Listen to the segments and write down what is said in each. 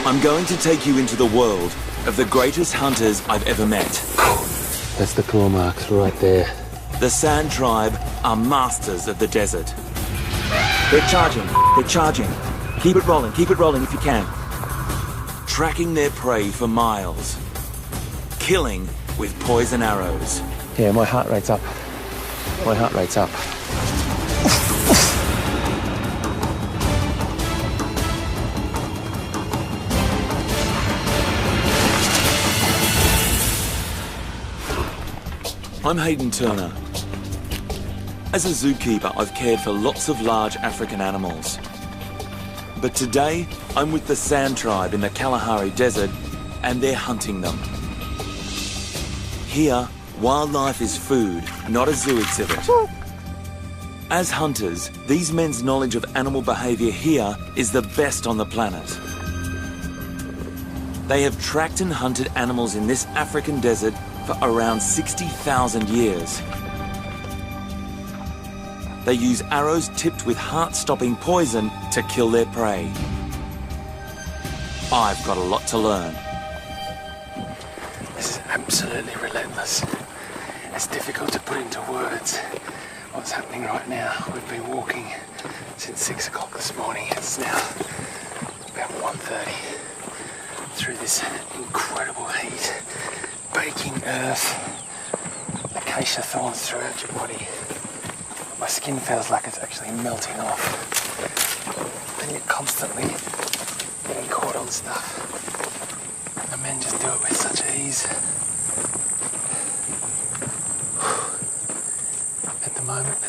I'm going to take you into the world of the greatest hunters I've ever met. That's the claw marks right there. The Sand Tribe are masters of the desert. They're charging. They're charging. Keep it rolling if you can. Tracking their prey for miles. Killing with poison arrows. Yeah, my heart rate's up. My heart rate's up. I'm Hayden Turner. As a zookeeper, I've cared for lots of large African animals. But today, I'm with the Sand Tribe in the Kalahari Desert, and they're hunting them. Here, wildlife is food, not a zoo exhibit. As hunters, these men's knowledge of animal behaviour here is the best on the planet. They have tracked and hunted animals in this African desert for around 60,000 years. They use arrows tipped with heart-stopping poison to kill their prey. I've got a lot to learn. This is absolutely relentless. It's difficult to put into words what's happening right now. We've been walking since 6 o'clock this morning. It's now about 1:30 through this incredible heat. Baking earth, acacia thorns throughout your body. My skin feels like it's actually melting off. And you're constantly getting caught on stuff. The men just do it with such ease. At the moment,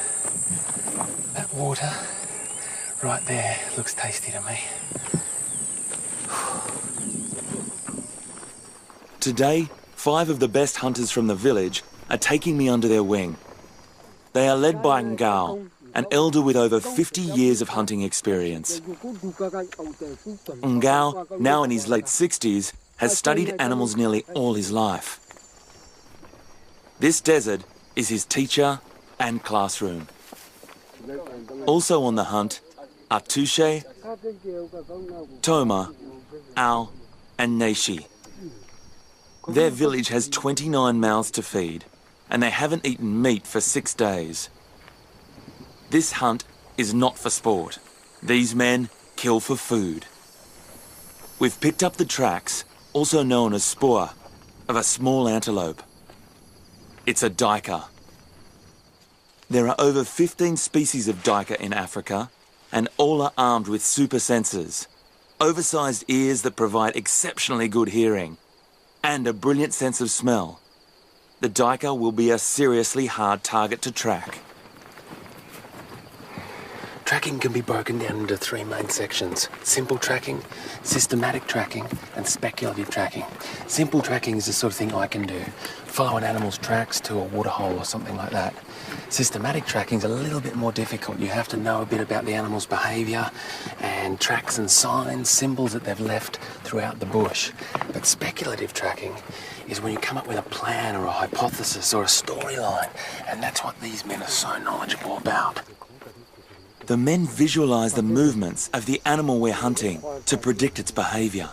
that water right there looks tasty to me. Today, 5 of the best hunters from the village are taking me under their wing. They are led by Ngao, an elder with over 50 years of hunting experience. Ngao, now in his late 60s, has studied animals nearly all his life. This desert is his teacher and classroom. Also on the hunt are Touche, Toma, Ao, and Neishi. Their village has 29 mouths to feed, and they haven't eaten meat for 6 days. This hunt is not for sport. These men kill for food. We've picked up the tracks, also known as spoor, of a small antelope. It's a duiker. There are over 15 species of duiker in Africa, and all are armed with super sensors, oversized ears that provide exceptionally good hearing, and a brilliant sense of smell. The duiker will be a seriously hard target to track. Tracking can be broken down into 3 main sections: simple tracking, systematic tracking, and speculative tracking. Simple tracking is the sort of thing I can do. Follow an animal's tracks to a waterhole or something like that. Systematic tracking is a little bit more difficult. You have to know a bit about the animal's behaviour and tracks and signs, symbols that they've left throughout the bush. But speculative tracking is when you come up with a plan or a hypothesis or a storyline, and that's what these men are so knowledgeable about. The men visualize the movements of the animal we're hunting to predict its behavior.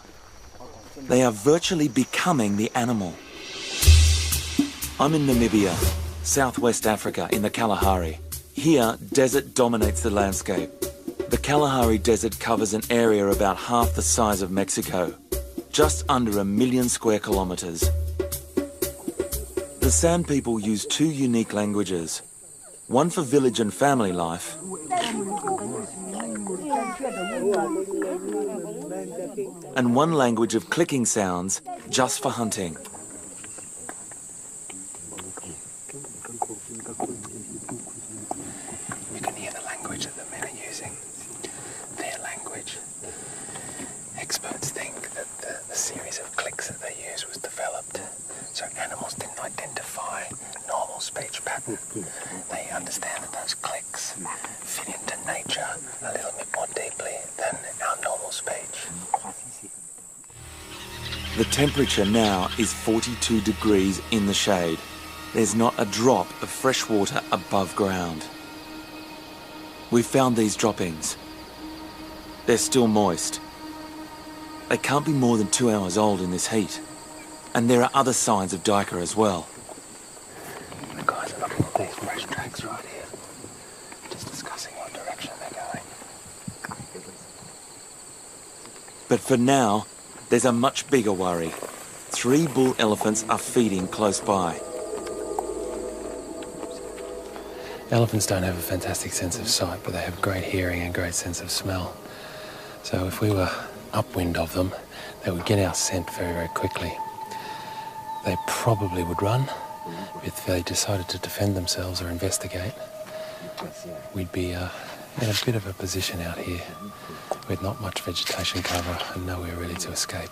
They are virtually becoming the animal. I'm in Namibia, Southwest Africa, in the Kalahari. Here, desert dominates the landscape. The Kalahari Desert covers an area about half the size of Mexico, just under 1 million square kilometers. The San people use 2 unique languages, one for village and family life, and one language of clicking sounds just for hunting. You can hear the language that the men are using. Their language. Experts think that the series of clicks that they use was developed so animals didn't identify normal speech pattern. They understand that those clicks fit into nature a little bit more deeply than our normal speech. The temperature now is 42 degrees in the shade. There's not a drop of fresh water above ground. We've found these droppings. They're still moist. They can't be more than 2 hours old in this heat. And there are other signs of duiker as well. The guys are looking at these fresh tracks right here. Just discussing what direction they're going. But for now, there's a much bigger worry. 3 bull elephants are feeding close by. Elephants don't have a fantastic sense of sight, but they have great hearing and great sense of smell. So if we were upwind of them, they would get our scent very, very quickly. They probably would run. If they decided to defend themselves or investigate, we'd be in a bit of a position out here with not much vegetation cover and nowhere really to escape.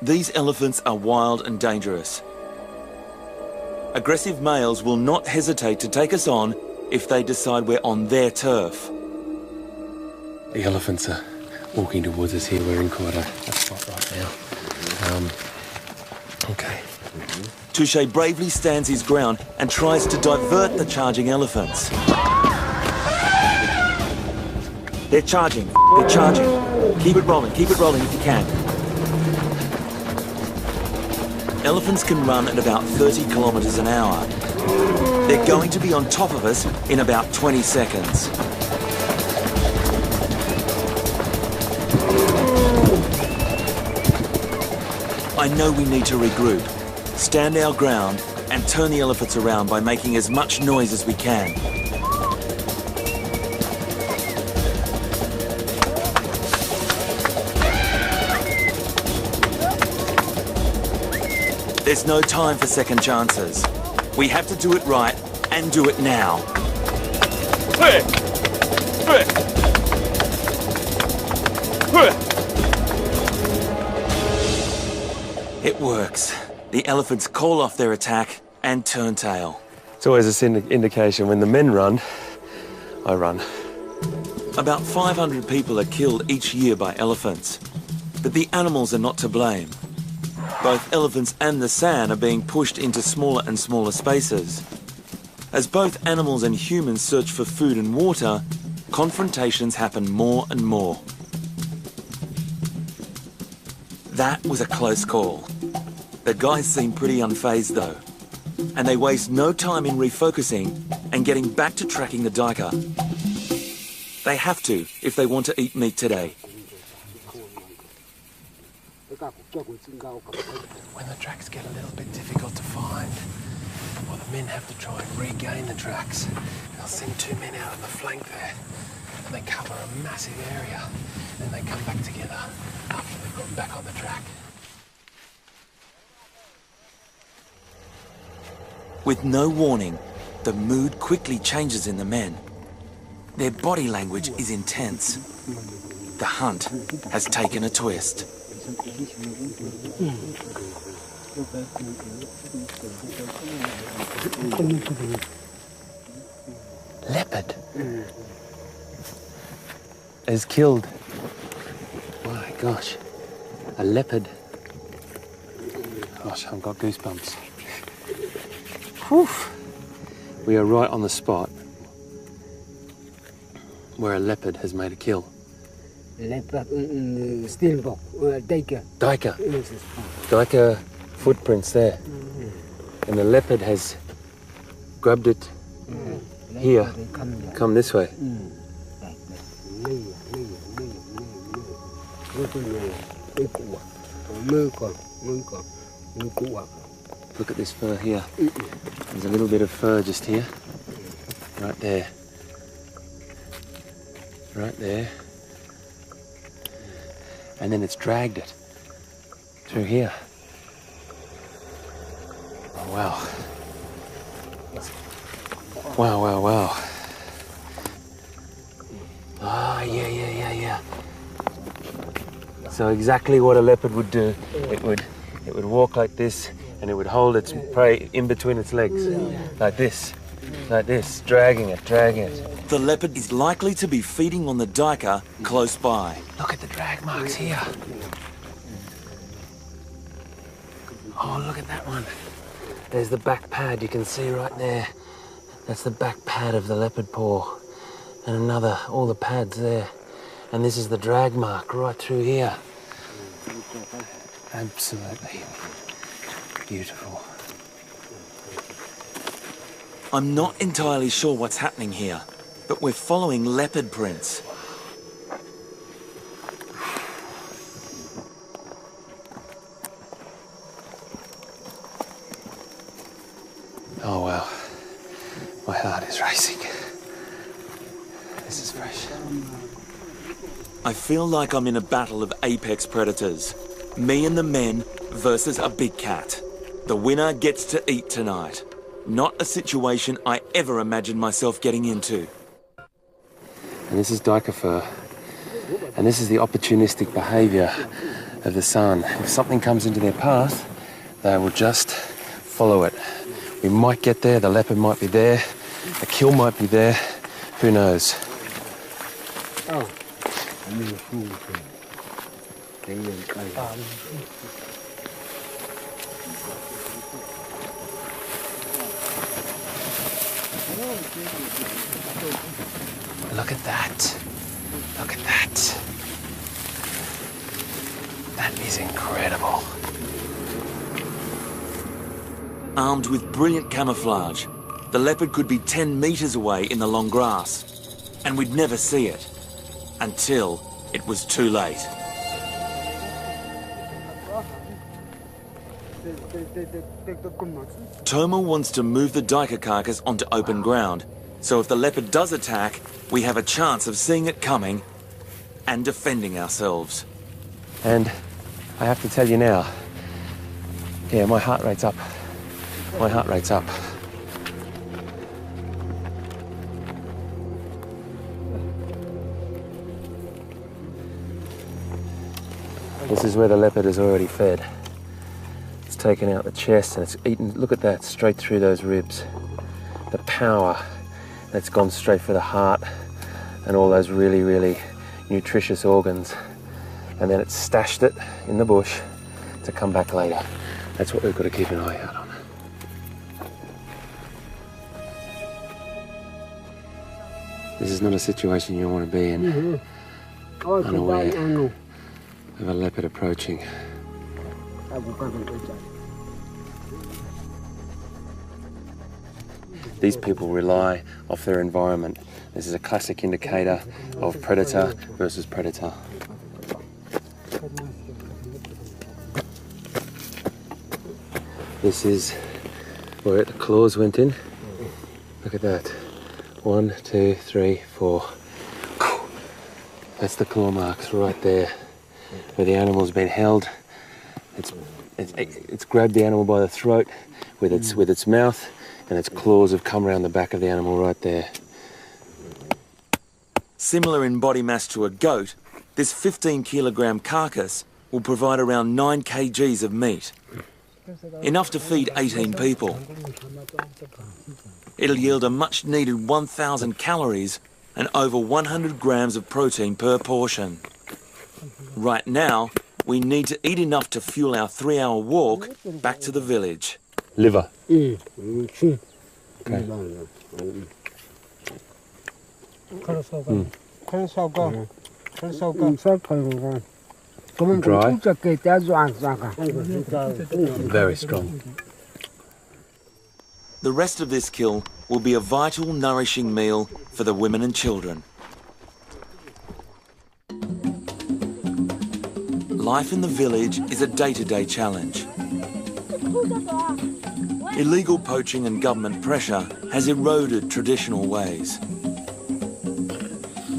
These elephants are wild and dangerous. Aggressive males will not hesitate to take us on if they decide we're on their turf. The elephants are walking towards us here. We're in quite a spot right now. Okay. Touche bravely stands his ground and tries to divert the charging elephants. They're charging. They're charging. Keep it rolling if you can. Elephants can run at about 30 kilometers an hour. They're going to be on top of us in about 20 seconds. I know we need to regroup, stand our ground, and turn the elephants around by making as much noise as we can. There's no time for second chances. We have to do it right and do it now. It works. The elephants call off their attack and turn tail. It's always an indication when the men run, I run. About 500 people are killed each year by elephants. But the animals are not to blame. Both elephants and the San are being pushed into smaller and smaller spaces. As both animals and humans search for food and water, confrontations happen more and more. That was a close call. The guys seem pretty unfazed though, and they waste no time in refocusing and getting back to tracking the duiker. They have to if they want to eat meat today. When the tracks get a little bit difficult to find, well, the men have to try and regain the tracks. They'll send 2 men out on the flank there, and they cover a massive area. Then they come back together after they've gotten back on the track. With no warning, the mood quickly changes in the men. Their body language is intense. The hunt has taken a twist. Leopard is killed. My gosh, a leopard. Gosh, I've got goosebumps. Whew. We are right on the spot where a leopard has made a kill. Leopard, steelbook, duiker. Duiker. Duiker footprints there. And the leopard has grabbed it here. Come this way. Look at this fur here. There's a little bit of fur just here. Right there. Right there. And then it's dragged it through here. Oh, wow. Wow, wow, wow. Ah, yeah. So exactly what a leopard would do. It would walk like this, and it would hold its prey in between its legs, like this, dragging it. The leopard is likely to be feeding on the duiker close by. Look at the drag marks here. Oh, look at that one. There's the back pad you can see right there. That's the back pad of the leopard paw. And all the pads there. And this is the drag mark right through here. Absolutely beautiful. I'm not entirely sure what's happening here, but we're following leopard prints. Oh wow, my heart is racing. This is fresh. I feel like I'm in a battle of apex predators. Me and the men versus a big cat. The winner gets to eat tonight. Not a situation I ever imagined myself getting into. And this is duiker fur. And this is the opportunistic behaviour of the sun. If something comes into their path, they will just follow it. We might get there, the leopard might be there, a kill might be there, who knows? Oh. Look at that. Look at that. That is incredible. Armed with brilliant camouflage, the leopard could be 10 metres away in the long grass, and we'd never see it until it was too late. Toma wants to move the duiker carcass onto open ground, so if the leopard does attack, we have a chance of seeing it coming and defending ourselves. And I have to tell you now, yeah, my heart rate's up. My heart rate's up. This is where the leopard is already fed. It's taken out the chest and it's eaten, look at that, straight through those ribs. The power that's gone straight for the heart and all those really, really nutritious organs. And then it's stashed it in the bush to come back later. That's what we've got to keep an eye out on. This is not a situation you want to be in. Unaware of a leopard approaching. These people rely off their environment. This is a classic indicator of predator versus predator. This is where the claws went in. Look at that. 1, 2, 3, 4. That's the claw marks right there, where the animal's been held. It's grabbed the animal by the throat with its mouth, and its claws have come around the back of the animal right there. Similar in body mass to a goat, this 15-kilogram carcass will provide around 9 kgs of meat. Enough to feed 18 people. It'll yield a much-needed 1,000 calories and over 100 grams of protein per portion. Right now, we need to eat enough to fuel our 3-hour walk back to the village. Liver. Okay. Dry. Very strong. The rest of this kill will be a vital, nourishing meal for the women and children. Life in the village is a day-to-day challenge. Illegal poaching and government pressure has eroded traditional ways.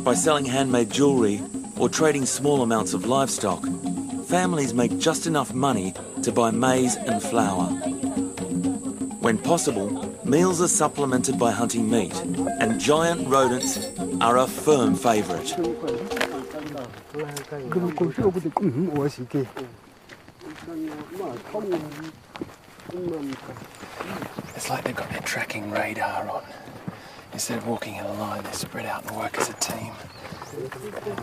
By selling handmade jewellery or trading small amounts of livestock, families make just enough money to buy maize and flour. When possible, meals are supplemented by hunting meat, and giant rodents are a firm favourite. It's like they've got their tracking radar on. Instead of walking in a line, they spread out and work as a team.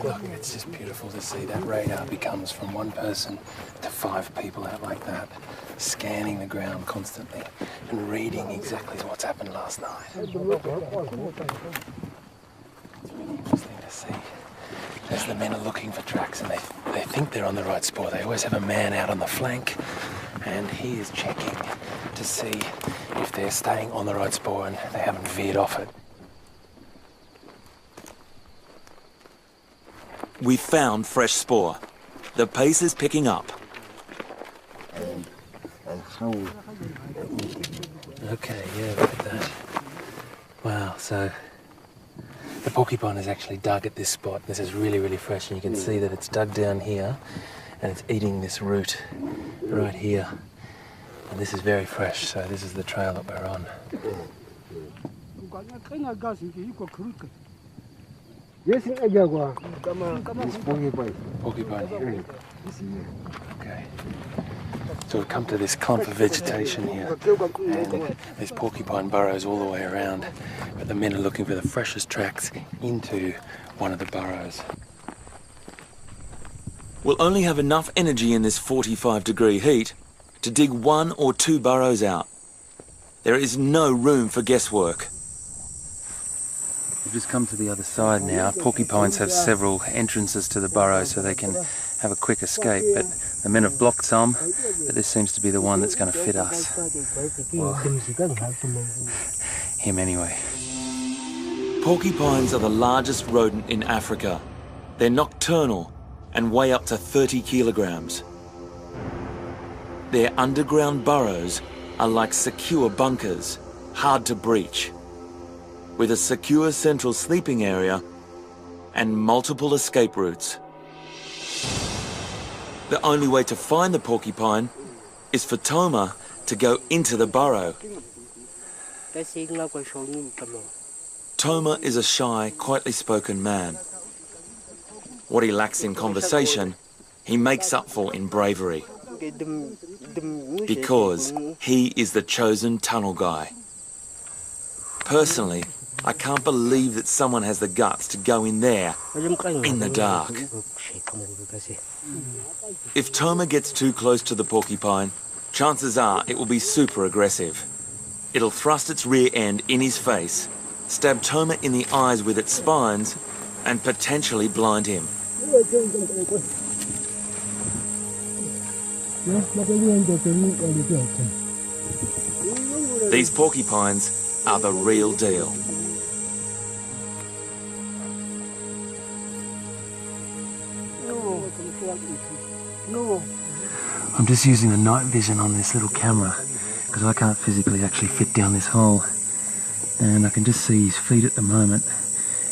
Look, it's just beautiful to see that radar becomes from one person to 5 people out like that, scanning the ground constantly and reading exactly what's happened last night. It's really interesting to see as the men are looking for tracks, and they think they're on the right spoor. They always have a man out on the flank, and he is checking to see if they're staying on the right spoor and they haven't veered off it. We found fresh spoor. The pace is picking up. Okay, yeah, look at that. Wow, so the porcupine is actually dug at this spot. This is really, really fresh, and you can see that it's dug down here and it's eating this root right here. And this is very fresh, so this is the trail that we're on. Porcupine here. Okay. So we've come to this clump of vegetation here, and there's porcupine burrows all the way around, but the men are looking for the freshest tracks into one of the burrows. We'll only have enough energy in this 45-degree heat to dig 1 or 2 burrows out. There is no room for guesswork. We've just come to the other side now. Porcupines have several entrances to the burrow so they can have a quick escape, but the men have blocked some, but this seems to be the one that's going to fit us. Well, him anyway. Porcupines are the largest rodent in Africa. They're nocturnal and weigh up to 30 kilograms. Their underground burrows are like secure bunkers, hard to breach, with a secure central sleeping area and multiple escape routes. The only way to find the porcupine is for Toma to go into the burrow. Toma is a shy, quietly spoken man. What he lacks in conversation, he makes up for in bravery. Because he is the chosen tunnel guy. Personally, I can't believe that someone has the guts to go in there, in the dark. If Toma gets too close to the porcupine, chances are it will be super aggressive. It'll thrust its rear end in his face, stab Toma in the eyes with its spines, and potentially blind him. These porcupines are the real deal. I'm just using the night vision on this little camera because I can't physically actually fit down this hole, and I can just see his feet at the moment.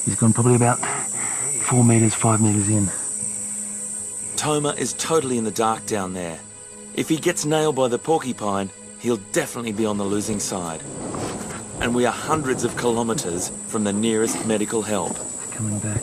He's gone probably about 4 meters, 5 meters in. Toma is totally in the dark down there. If he gets nailed by the porcupine, he'll definitely be on the losing side. And we are hundreds of kilometers from the nearest medical help. Coming back.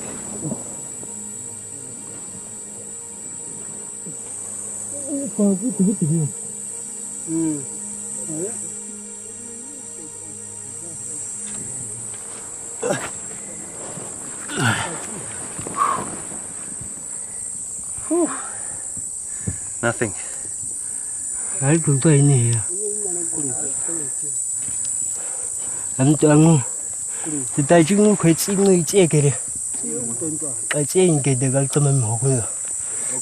Nothing.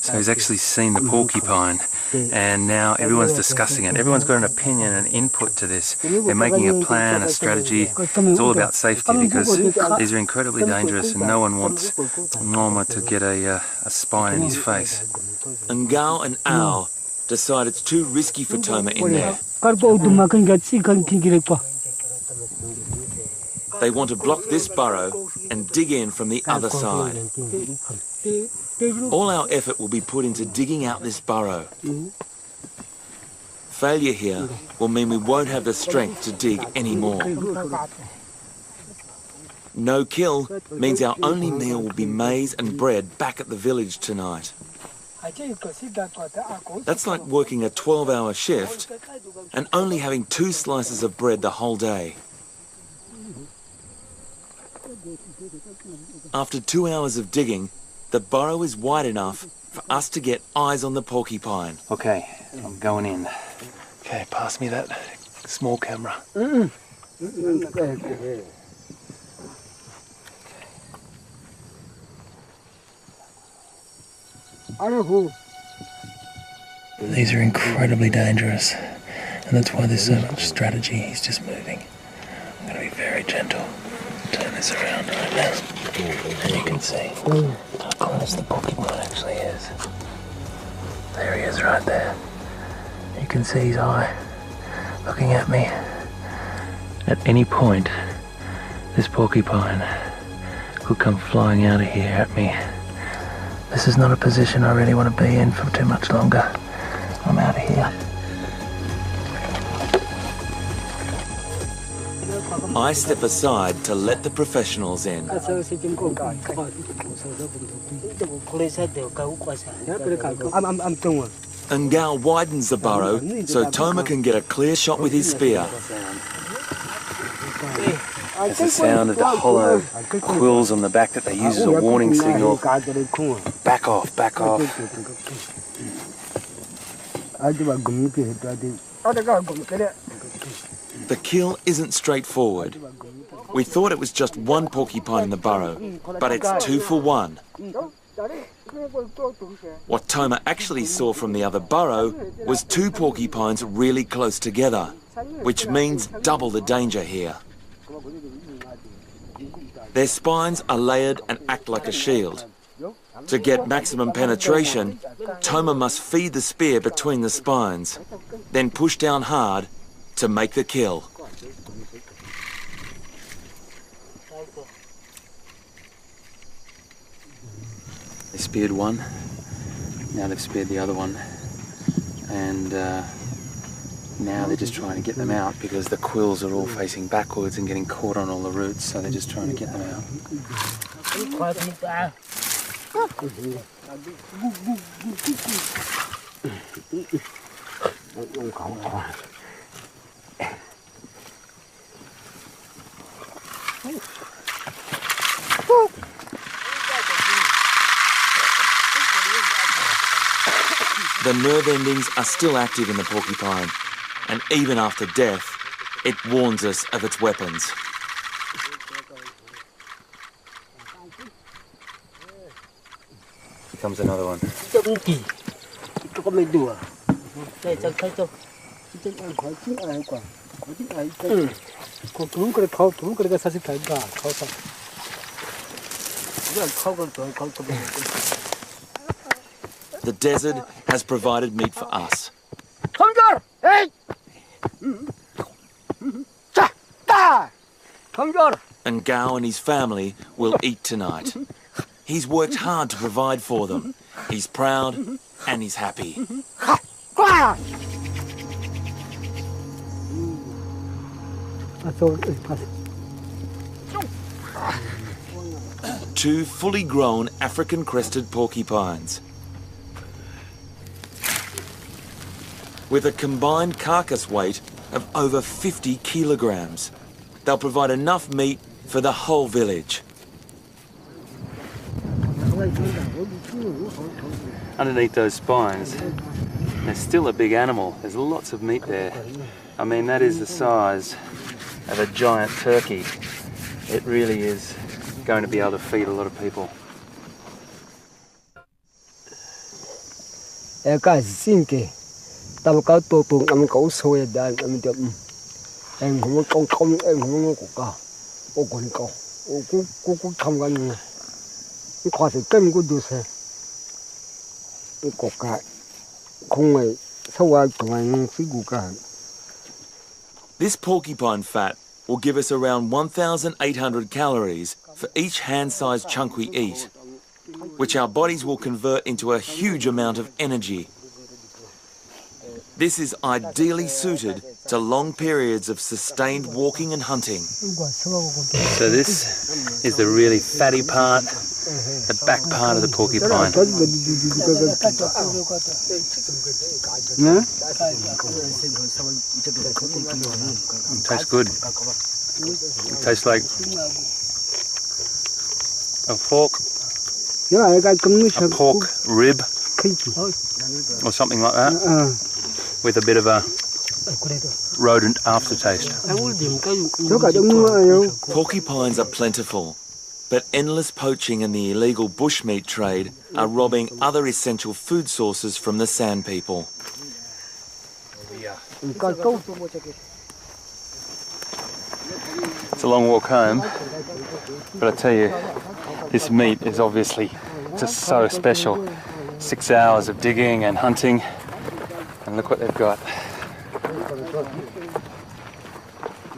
So he's actually seen the porcupine, and now everyone's discussing it. Everyone's got an opinion and input to this. They're making a plan, a strategy. It's all about safety because these are incredibly dangerous, and no one wants Noma to get a spine in his face. Ngao and Ao decide it's too risky for Toma in there. They want to block this burrow and dig in from the other side. All our effort will be put into digging out this burrow. Failure here will mean we won't have the strength to dig anymore. No kill means our only meal will be maize and bread back at the village tonight. That's like working a 12-hour shift and only having 2 slices of bread the whole day. After 2 hours of digging, the burrow is wide enough for us to get eyes on the porcupine. Okay, I'm going in. Okay, pass me that small camera. These are incredibly dangerous, and that's why there's so much strategy. He's just moving. I'm going to be very gentle. Turn this around right now, and you can see how close the porcupine actually is. There he is right there. You can see his eye looking at me. At any point, this porcupine could come flying out of here at me. This is not a position I really want to be in for too much longer. I'm out of here. I step aside to let the professionals in. Ngao widens the burrow so Toma can get a clear shot with his spear. It's the sound of the hollow quills on the back that they use as a warning signal. Back off, back off. The kill isn't straightforward. We thought it was just one porcupine in the burrow, but it's 2 for 1. What Toma actually saw from the other burrow was 2 porcupines really close together, which means double the danger here. Their spines are layered and act like a shield. To get maximum penetration, Toma must feed the spear between the spines, then push down hard to make the kill. They speared one, now they've speared the other one, and now they're just trying to get them out because the quills are all facing backwards and getting caught on all the roots, so they're just trying to get them out. The nerve endings are still active in the porcupine, and even after death, it warns us of its weapons. Here comes another one. The desert has provided meat for us. And Ngao and his family will eat tonight. He's worked hard to provide for them. He's proud and he's happy. 2 fully grown African crested porcupines. With a combined carcass weight of over 50 kilograms. They'll provide enough meat for the whole village. Underneath those spines, there's still a big animal. There's lots of meat there. I mean, that is the size of a giant turkey. It really is going to be able to feed a lot of people. This porcupine fat will give us around 1,800 calories for each hand-sized chunk we eat, which our bodies will convert into a huge amount of energy. This is ideally suited to long periods of sustained walking and hunting. So this is the really fatty part, the back part of the porcupine. It tastes good. It tastes like a pork rib or something like that, with a bit of a rodent aftertaste. Porcupines are plentiful, But endless poaching and the illegal bushmeat trade are robbing other essential food sources from the Sand people. It's a long walk home, but I tell you, this meat is obviously just so special. 6 hours of digging and hunting, and look what they've got.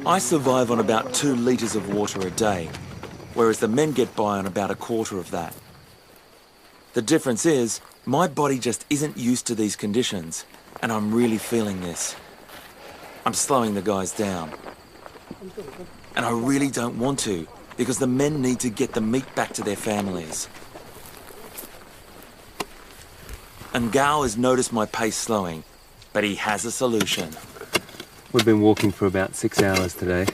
I survive on about 2 litres of water a day, whereas the men get by on about a quarter of that. The difference is, my body just isn't used to these conditions, and I'm really feeling this. I'm slowing the guys down. And I really don't want to, because the men need to get the meat back to their families. And Gao has noticed my pace slowing, but he has a solution. We've been walking for about 6 hours today,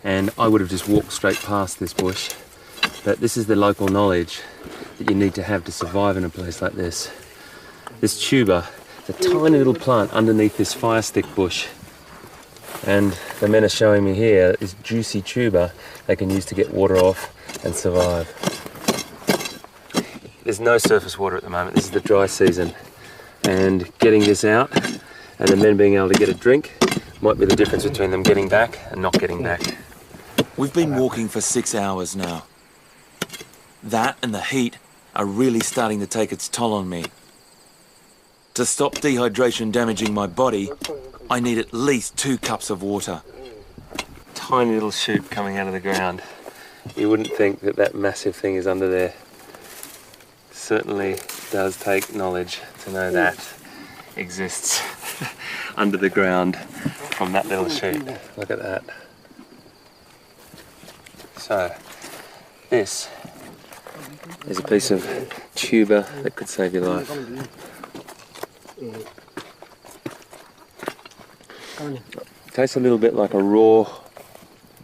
and I would have just walked straight past this bush, but this is the local knowledge that you need to have to survive in a place like this. This tuber, it's a tiny little plant underneath this fire stick bush, and the men are showing me here this juicy tuber they can use to get water off and survive. There's no surface water at the moment. This is the dry season, and getting this out and the men being able to get a drink might be the difference between them getting back and not getting back. We've been walking for 6 hours now. That and the heat are really starting to take its toll on me. To stop dehydration damaging my body, I need at least 2 cups of water. Tiny little shoot coming out of the ground. You wouldn't think that that massive thing is under there. Certainly does take knowledge to know that exists under the ground from that little shoot. Look at that. So, this is a piece of tuber that could save your life. Tastes a little bit like a raw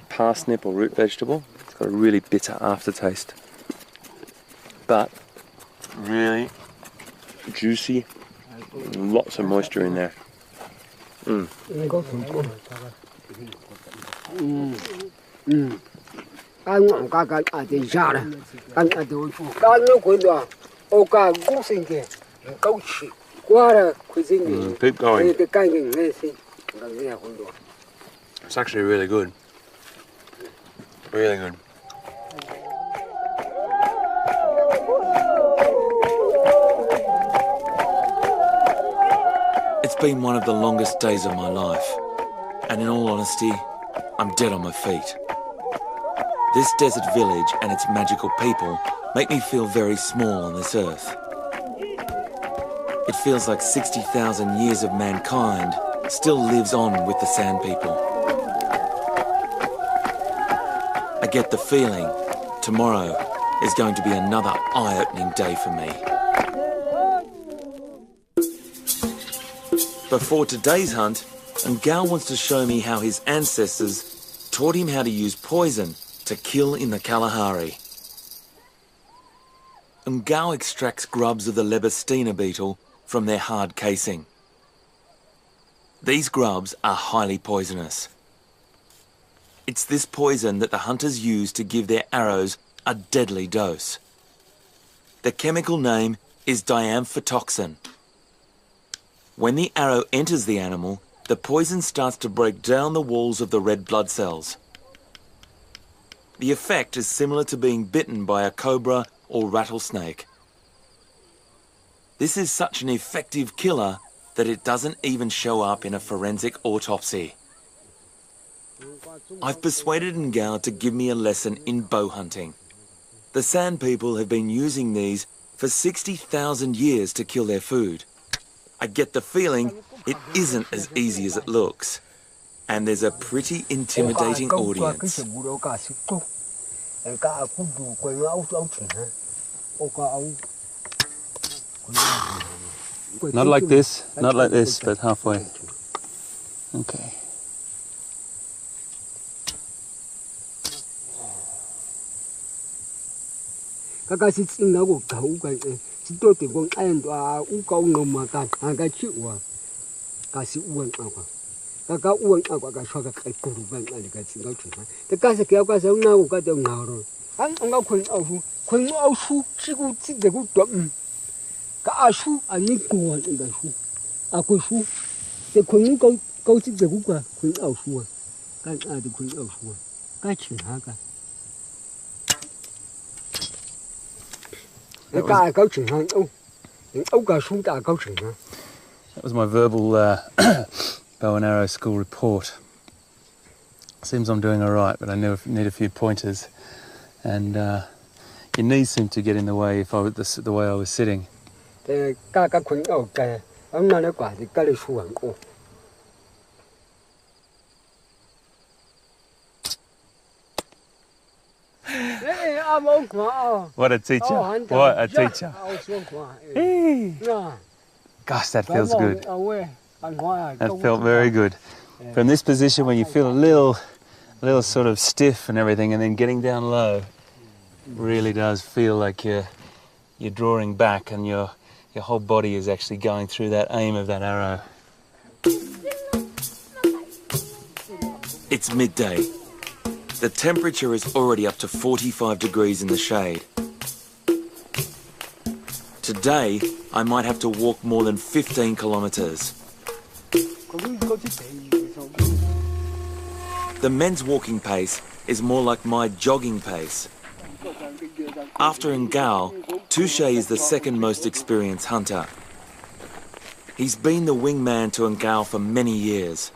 parsnip or root vegetable. It's got a really bitter aftertaste, but really juicy, lots of moisture in there. Keep going. It's actually really good. Really good. It's been one of the longest days of my life, and in all honesty, I'm dead on my feet. This desert village and its magical people make me feel very small on this earth. It feels like 60,000 years of mankind still lives on with the Sand people. I get the feeling tomorrow is going to be another eye-opening day for me. Before today's hunt, Ngao wants to show me how his ancestors taught him how to use poison to kill in the Kalahari. Ngao extracts grubs of the Leopard beetle from their hard casing. These grubs are highly poisonous. It's this poison that the hunters use to give their arrows a deadly dose. The chemical name is diamphitoxin. When the arrow enters the animal, the poison starts to break down the walls of the red blood cells. The effect is similar to being bitten by a cobra or rattlesnake. This is such an effective killer that it doesn't even show up in a forensic autopsy. I've persuaded Ngao to give me a lesson in bow hunting. The Sand people have been using these for 60,000 years to kill their food. I get the feeling it isn't as easy as it looks. And there's a pretty intimidating audience. Not like this, but halfway. Okay. Ang kun au su siku ti de ku dom. Ka asu ani ku an da su. A ku su. De kun ko ti de ku ka kun au su. Ka a de kun au su. Ka chin ha ka. Ka ka chin ha au. Au ka su ta ka chin ha. That was my verbal bow and arrow school report. Seems I'm doing all right, but I need a few pointers. And your knees seem to get in the way if I was the way I was sitting. Ka kun au ka. Ang na le kwa ti ka le su an o. What a teacher! What a teacher! Hey. Gosh, that feels good. That felt very good. From this position where you feel a little sort of stiff and everything, and then getting down low, really does feel like you're drawing back and your whole body is actually going through that aim of that arrow. It's midday. The temperature is already up to 45 degrees in the shade. Today, I might have to walk more than 15 kilometres. The men's walking pace is more like my jogging pace. After Ngao, Touche is the second most experienced hunter. He's been the wingman to Ngao for many years,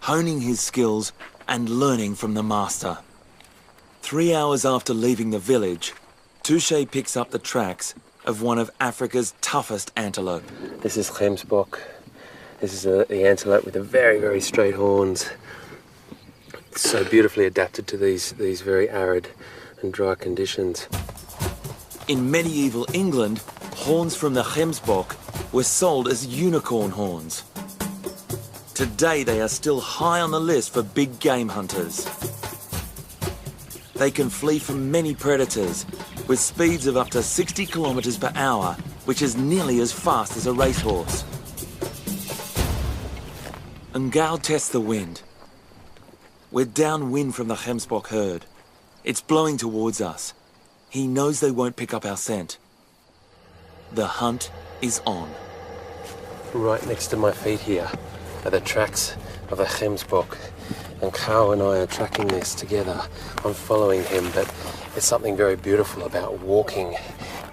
honing his skills and learning from the master. 3 hours after leaving the village, Touche picks up the tracks of one of Africa's toughest antelope. This is Gemsbok. This is the antelope with the very, very straight horns. It's so beautifully adapted to these very arid and dry conditions. In medieval England, horns from the Gemsbok were sold as unicorn horns. Today they are still high on the list for big game hunters. They can flee from many predators with speeds of up to 60 kilometres per hour, which is nearly as fast as a racehorse. Ngao tests the wind. We're downwind from the Gemsbok herd. It's blowing towards us. He knows they won't pick up our scent. The hunt is on. Right next to my feet here are the tracks of a Gemsbok. And Kao and I are tracking this together. I'm following him, but there's something very beautiful about walking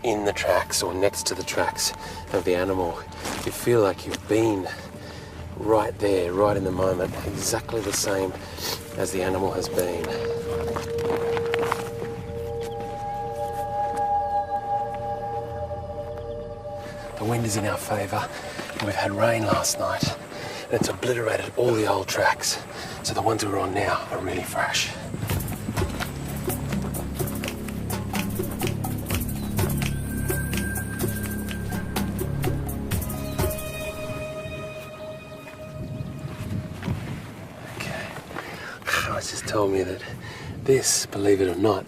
in the tracks or next to the tracks of the animal. You feel like you've been right there, right in the moment, exactly the same as the animal has been. The wind is in our favour, and we've had rain last night, and it's obliterated all the old tracks. So the ones we're on now are really fresh. Okay. Carlos just told me that this, believe it or not,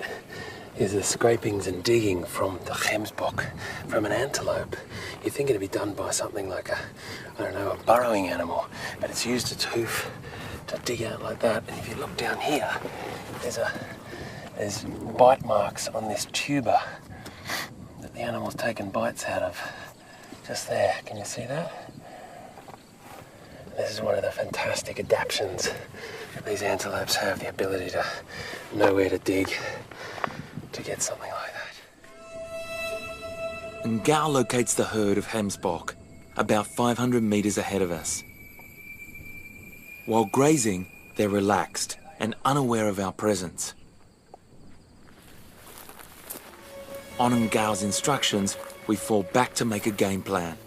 is the scrapings and digging from the Gemsbok, from an antelope. You'd think it'd be done by something like a burrowing animal, but it's used its hoof to dig out like that. And if you look down here, there's bite marks on this tuber that the animal's taken bites out of. Just there, can you see that? This is one of the fantastic adaptations that these antelopes have, the ability to know where to dig to get something like that. Ngao locates the herd of Gemsbok about 500 metres ahead of us. While grazing, they're relaxed and unaware of our presence. On Ngao's instructions, we fall back to make a game plan.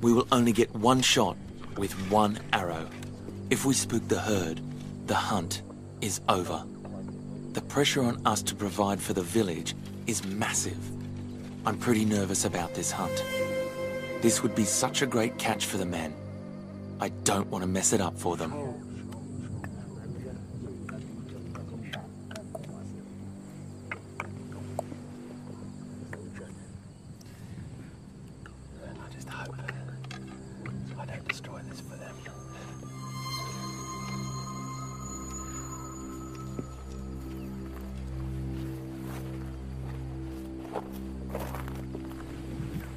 We will only get one shot with one arrow. If we spook the herd, the hunt is over. The pressure on us to provide for the village is massive. I'm pretty nervous about this hunt. This would be such a great catch for the men. I don't want to mess it up for them. I just hope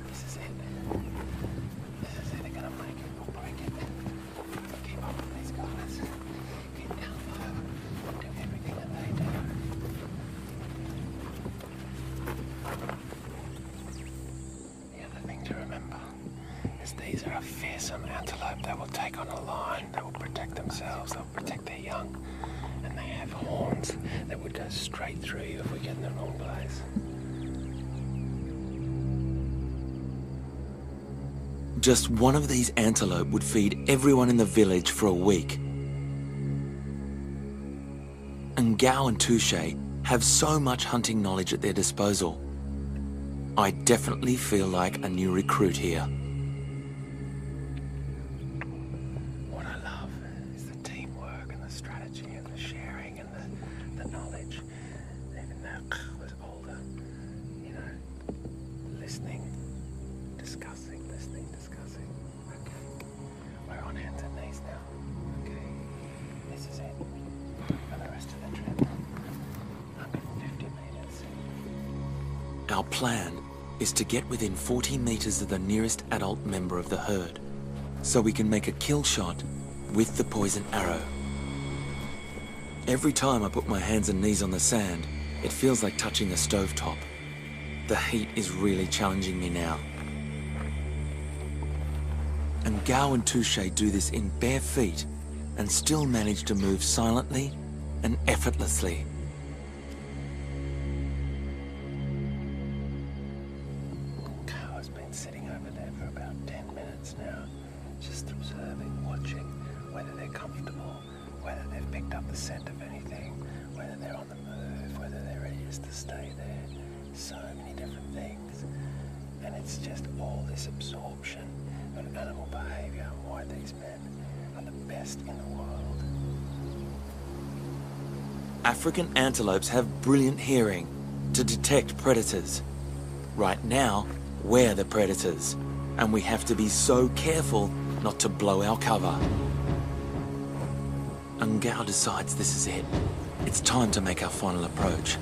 This is it. This is it. They're gonna make it or break it. Keep up with these guys. Get down low. Do everything that they do. The other thing to remember is these are a fearsome antelope. They will take on a lion. They will protect themselves. They'll protect their young. And they have horns that would go straight through you if we get in the wrong place. Just one of these antelope would feed everyone in the village for a week. And Gao and Touche have so much hunting knowledge at their disposal. I definitely feel like a new recruit here. What I love is the teamwork and the strategy and the sharing and the knowledge. Even though I was older, you know, listening, discussing. Okay, we're on hands and knees now. Okay, this is it for the rest of the trip. 150 meters. Our plan is to get within 40 meters of the nearest adult member of the herd, so we can make a kill shot with the poison arrow. Every time I put my hands and knees on the sand, it feels like touching a stovetop. The heat is really challenging me now. And Gao and Touche do this in bare feet and still manage to move silently and effortlessly. Cow has been sitting over there for about 10 minutes now, just observing, watching whether they're comfortable, whether they've picked up the scent of anything, whether they're on the move, whether they're ready just to stay there. So many different things. And it's just all this absorption of animal behaviour and why these men are the best in the world. African antelopes have brilliant hearing to detect predators. Right now, we're the predators, and we have to be so careful not to blow our cover. And Gao decides this is it. It's time to make our final approach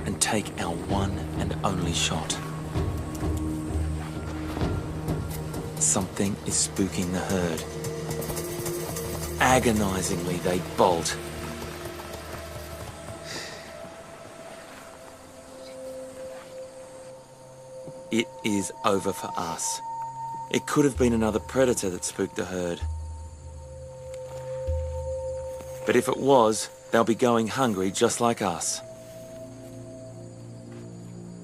and take our one and only shot. Something is spooking the herd. Agonizingly, they bolt. It is over for us. It could have been another predator that spooked the herd. But if it was, they'll be going hungry just like us.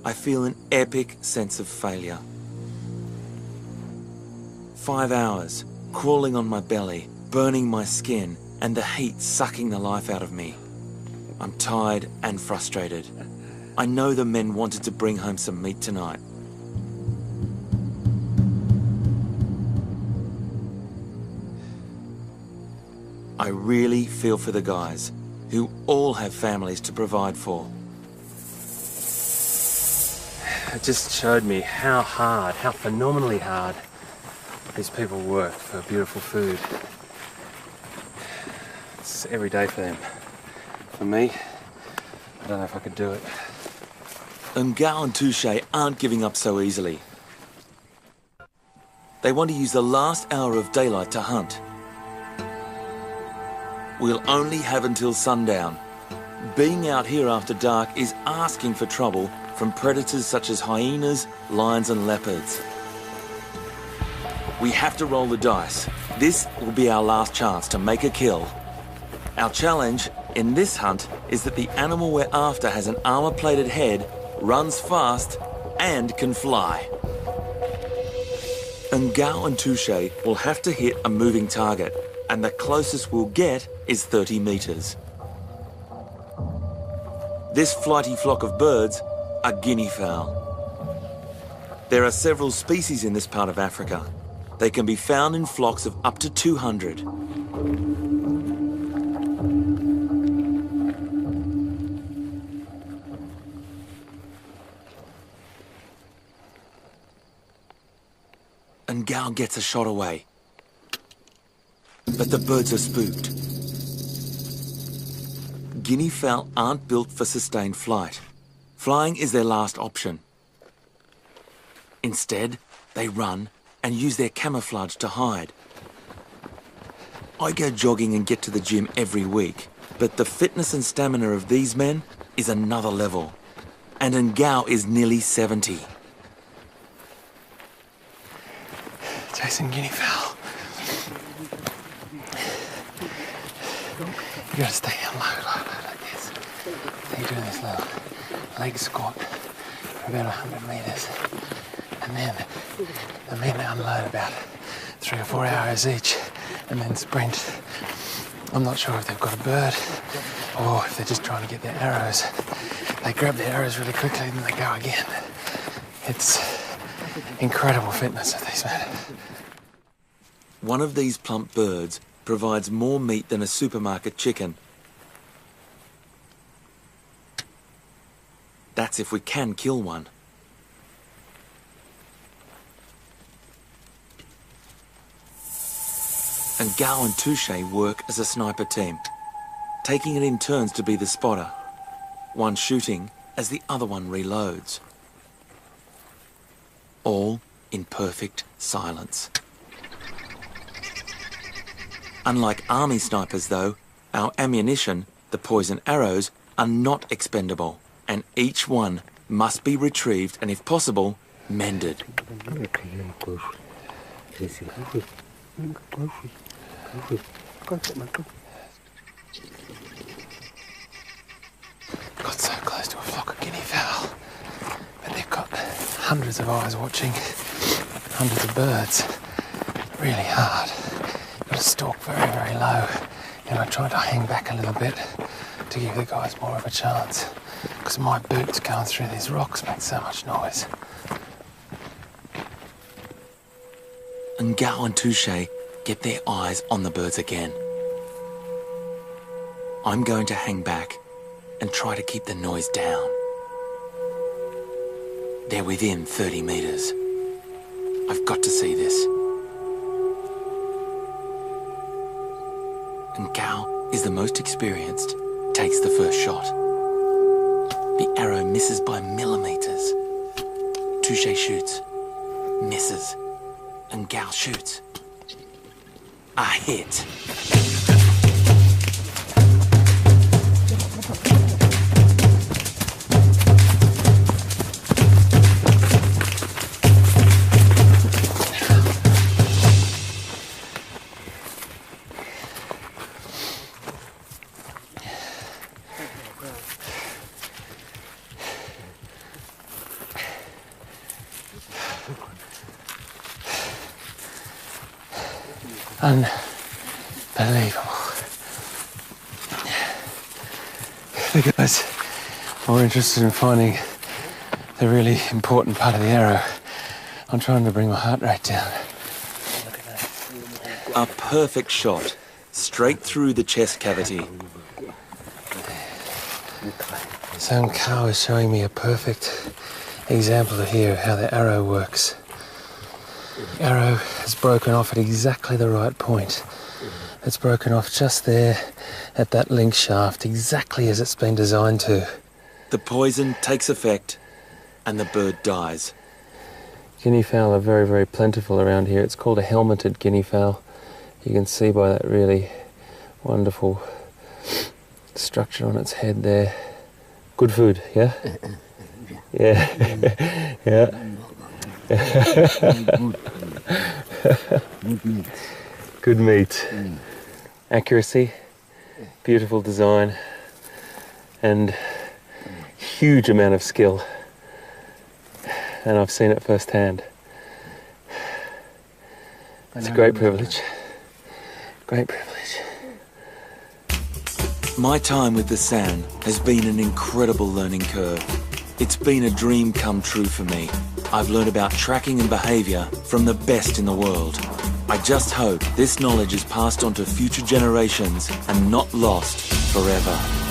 I feel an epic sense of failure. 5 hours, crawling on my belly, burning my skin, and the heat sucking the life out of me. I'm tired and frustrated. I know the men wanted to bring home some meat tonight. I really feel for the guys, who all have families to provide for. It just showed me how hard, how phenomenally hard these people work for beautiful food. It's every day for them. For me, I don't know if I could do it. And Gao and Touche aren't giving up so easily. They want to use the last hour of daylight to hunt. We'll only have until sundown. Being out here after dark is asking for trouble from predators such as hyenas, lions and leopards. We have to roll the dice. This will be our last chance to make a kill. Our challenge in this hunt is that the animal we're after has an armor-plated head, runs fast, and can fly. And Gao and Touche will have to hit a moving target, and the closest we'll get is 30 meters. This flighty flock of birds are guinea fowl. There are several species in this part of Africa. They can be found in flocks of up to 200. And Gao gets a shot away. But the birds are spooked. Guinea fowl aren't built for sustained flight. Flying is their last option. Instead, they run and use their camouflage to hide. I go jogging and get to the gym every week, but the fitness and stamina of these men is another level. And Ngao is nearly 70. Chasing guinea fowl. You gotta stay down low like this. So you do this little leg squat for about 100 metres. And then the men unload about 3 or 4 hours each and then sprint. I'm not sure if they've got a bird or if they're just trying to get their arrows. They grab their arrows really quickly and then they go again. It's incredible fitness of these men. One of these plump birds provides more meat than a supermarket chicken. That's if we can kill one. And Gao and Touche work as a sniper team, taking it in turns to be the spotter, one shooting as the other one reloads. All in perfect silence. Unlike army snipers though, our ammunition, the poison arrows, are not expendable, and each one must be retrieved and, if possible, mended. Got so close to a flock of guinea fowl, but they've got hundreds of eyes watching, hundreds of birds. Really hard. Got to stalk very, very low, and I try to hang back a little bit to give the guys more of a chance, because my boots going through these rocks make so much noise. And Gao and Touche get their eyes on the birds again. I'm going to hang back and try to keep the noise down. They're within 30 metres. I've got to see this. And Gao is the most experienced, takes the first shot. The arrow misses by millimetres. Touche shoots, misses, and Gao shoots. A hit. Unbelievable. The guys are interested in finding the really important part of the arrow. I'm trying to bring my heart rate down. A perfect shot, straight through the chest cavity. So Kao is showing me a perfect example here of how the arrow works. The arrow is broken off at exactly the right point. It's broken off just there at that link shaft, exactly as it's been designed to. The poison takes effect and the bird dies. Guinea fowl are very, very plentiful around here. It's called a helmeted guinea fowl. You can see by that really wonderful structure on its head there. Good food, yeah? Yeah. Yeah. Good meat. Accuracy, beautiful design, and huge amount of skill. And I've seen it firsthand. It's a great privilege. Great privilege. My time with the San has been an incredible learning curve. It's been a dream come true for me. I've learned about tracking and behaviour from the best in the world. I just hope this knowledge is passed on to future generations and not lost forever.